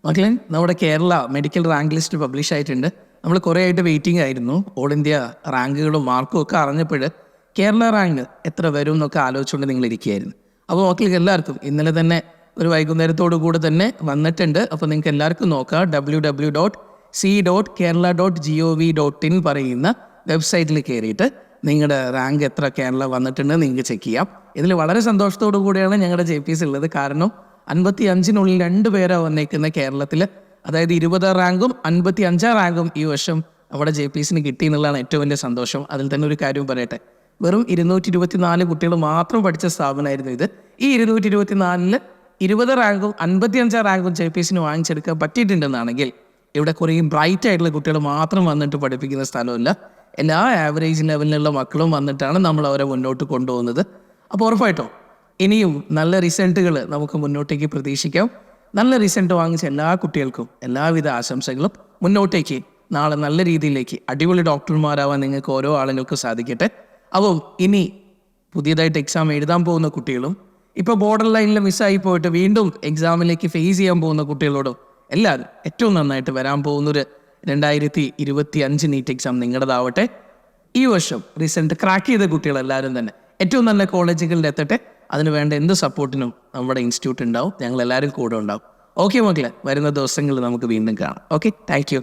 മക്കളെ, നമ്മുടെ Kerala medical rank list publish ആയിട്ടുണ്ട്. നമ്മൾ കുറേ ആയിട്ട് വെയിറ്റിംഗ് ആയിരുന്നു. ഓൾ ഇന്ത്യ റാങ്കുകളും മാർക്കും ഒക്കെ അറിഞ്ഞപ്പോൾ കേരള റാങ്ക് എത്ര വരും എന്നൊക്കെ ആലോചിച്ചുകൊണ്ട് നിങ്ങൾ ഇരിക്കുകയായിരുന്നു. അപ്പോൾ മക്കൾക്ക് എല്ലാവർക്കും ഇന്നലെ തന്നെ ഒരു വൈകുന്നേരത്തോടു കൂടെ തന്നെ വന്നിട്ടുണ്ട്. അപ്പോൾ നിങ്ങൾക്ക് എല്ലാവർക്കും നോക്കാം, www.c.kerala.gov.in പറയുന്ന വെബ്സൈറ്റിൽ കയറിയിട്ട് നിങ്ങളുടെ റാങ്ക് എത്ര കേരള വന്നിട്ടുണ്ട് നിങ്ങൾക്ക് ചെക്ക് ചെയ്യാം. ഇതിൽ വളരെ സന്തോഷത്തോടു കൂടിയാണ് ഞങ്ങളുടെ JPS ഉള്ളത്. കാരണം 55-നുള്ളിൽ 2 പേരാണ് വന്നേക്കുന്ന കേരളത്തിൽ. അതായത് 20 റാങ്കും 55 റാങ്കും ഈ വർഷം അവിടെ JPSന് കിട്ടി എന്നുള്ളതാണ് ഏറ്റവും വലിയ സന്തോഷം. അതിൽ തന്നെ ഒരു കാര്യം പറയട്ടെ, വെറും 224 കുട്ടികൾ മാത്രം പഠിച്ച സ്ഥാപനമായിരുന്നു ഇത്. ഈ 224-ൽ 20 റാങ്കും 55 റാങ്കും JPSന് വാങ്ങിച്ചെടുക്കാൻ പറ്റിയിട്ടുണ്ടെന്നാണെങ്കിൽ ഇവിടെ കുറേ ബ്രൈറ്റ് ആയിട്ടുള്ള കുട്ടികൾ മാത്രം വന്നിട്ട് പഠിപ്പിക്കുന്ന സ്ഥലമല്ല, എല്ലാ ആവറേജ് ലെവലിലുള്ള മക്കളും വന്നിട്ടാണ് നമ്മൾ അവരെ മുന്നോട്ട് കൊണ്ടുപോകുന്നത്. അപ്പോൾ ഉറപ്പായിട്ടോ ഇനിയും നല്ല റിസൾട്ടുകൾ നമുക്ക് മുന്നോട്ടേക്ക് പ്രതീക്ഷിക്കാം. നല്ല റിസൾട്ട് വാങ്ങിച്ച എല്ലാ കുട്ടികൾക്കും എല്ലാവിധ ആശംസകളും. മുന്നോട്ടേക്ക് നാളെ നല്ല രീതിയിലേക്ക് അടിപൊളി ഡോക്ടർമാരാവാൻ നിങ്ങൾക്ക് ഓരോ ആളുകൾക്കും സാധിക്കട്ടെ. അപ്പോൾ ഇനി പുതിയതായിട്ട് എക്സാം എഴുതാൻ പോകുന്ന കുട്ടികളും ഇപ്പോൾ ബോർഡർ ലൈനിൽ മിസ്സായി പോയിട്ട് വീണ്ടും എക്സാമിലേക്ക് ഫേസ് ചെയ്യാൻ പോകുന്ന കുട്ടികളോടും എല്ലാവരും ഏറ്റവും നന്നായിട്ട് വരാൻ പോകുന്നൊരു 2025 നീറ്റ് എക്സാം നിങ്ങളുടേതാവട്ടെ. ഈ വർഷം റിസൾട്ട് ക്രാക്ക് ചെയ്ത കുട്ടികളെല്ലാവരും തന്നെ ഏറ്റവും നല്ല കോളേജുകളിൽ എത്തട്ടെ. അതിന് വേണ്ട എന്ത് സപ്പോർട്ടിനും നമ്മുടെ ഇൻസ്റ്റിറ്റ്യൂട്ട് ഉണ്ടാവും, ഞങ്ങൾ എല്ലാവരും കൂടെ ഉണ്ടാവും. ഓക്കെ മക്കളെ, വരുന്ന ദിവസങ്ങളിൽ നമുക്ക് വീണ്ടും കാണാം. Okay, thank you.